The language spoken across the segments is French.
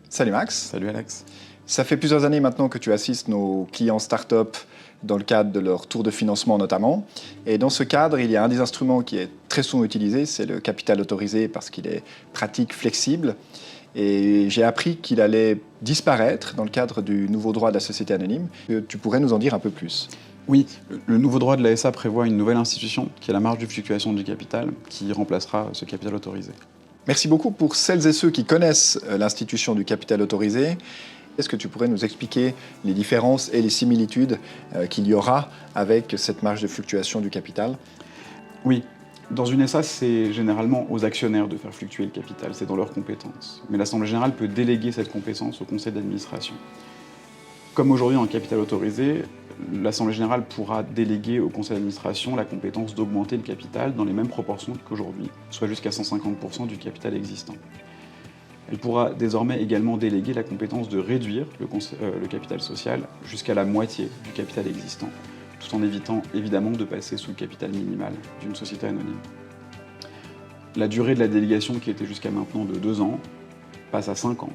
Salut Max. Salut Alex. Ça fait plusieurs années maintenant que tu assistes nos clients start-up dans le cadre de leur tour de financement notamment. Et dans ce cadre, il y a un des instruments qui est très souvent utilisé, c'est le capital autorisé parce qu'il est pratique, flexible. Et j'ai appris qu'il allait disparaître dans le cadre du nouveau droit de la société anonyme. Tu pourrais nous en dire un peu plus? Oui, le nouveau droit de l'ASA prévoit une nouvelle institution qui est la marge de fluctuation du capital qui remplacera ce capital autorisé. Merci beaucoup. Pour celles et ceux qui connaissent l'institution du capital autorisé, est-ce que tu pourrais nous expliquer les différences et les similitudes qu'il y aura avec cette marge de fluctuation du capital? Oui, dans une SA, c'est généralement aux actionnaires de faire fluctuer le capital, c'est dans leurs compétences. Mais l'Assemblée générale peut déléguer cette compétence au conseil d'administration. Comme aujourd'hui en capital autorisé, l'Assemblée générale pourra déléguer au conseil d'administration la compétence d'augmenter le capital dans les mêmes proportions qu'aujourd'hui, soit jusqu'à 150% du capital existant. Elle pourra désormais également déléguer la compétence de réduire le capital social jusqu'à la moitié du capital existant, tout en évitant évidemment de passer sous le capital minimal d'une société anonyme. La durée de la délégation, qui était jusqu'à maintenant de 2 ans, passe à 5 ans.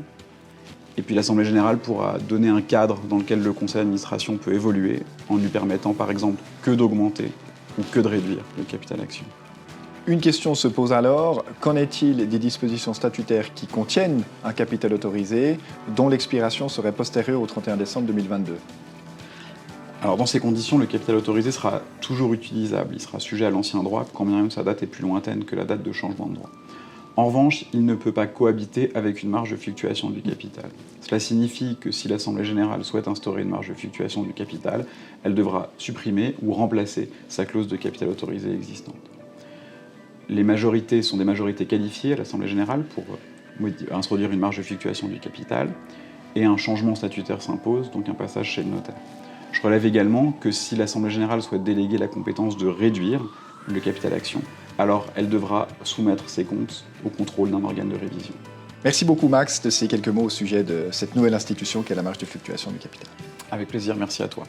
Et puis l'Assemblée générale pourra donner un cadre dans lequel le conseil d'administration peut évoluer, en lui permettant par exemple que d'augmenter ou que de réduire le capital action. Une question se pose alors, qu'en est-il des dispositions statutaires qui contiennent un capital autorisé dont l'expiration serait postérieure au 31 décembre 2022? Alors dans ces conditions, le capital autorisé sera toujours utilisable, il sera sujet à l'ancien droit, quand bien même sa date est plus lointaine que la date de changement de droit. En revanche, il ne peut pas cohabiter avec une marge de fluctuation du capital. Cela signifie que si l'Assemblée générale souhaite instaurer une marge de fluctuation du capital, elle devra supprimer ou remplacer sa clause de capital autorisé existante. Les majorités sont des majorités qualifiées à l'Assemblée générale pour introduire une marge de fluctuation du capital, et un changement statutaire s'impose, donc un passage chez le notaire. Je relève également que si l'Assemblée générale souhaite déléguer la compétence de réduire le capital action, alors elle devra soumettre ses comptes au contrôle d'un organe de révision. Merci beaucoup Max de ces quelques mots au sujet de cette nouvelle institution qu'est la marge de fluctuation du capital. Avec plaisir, merci à toi.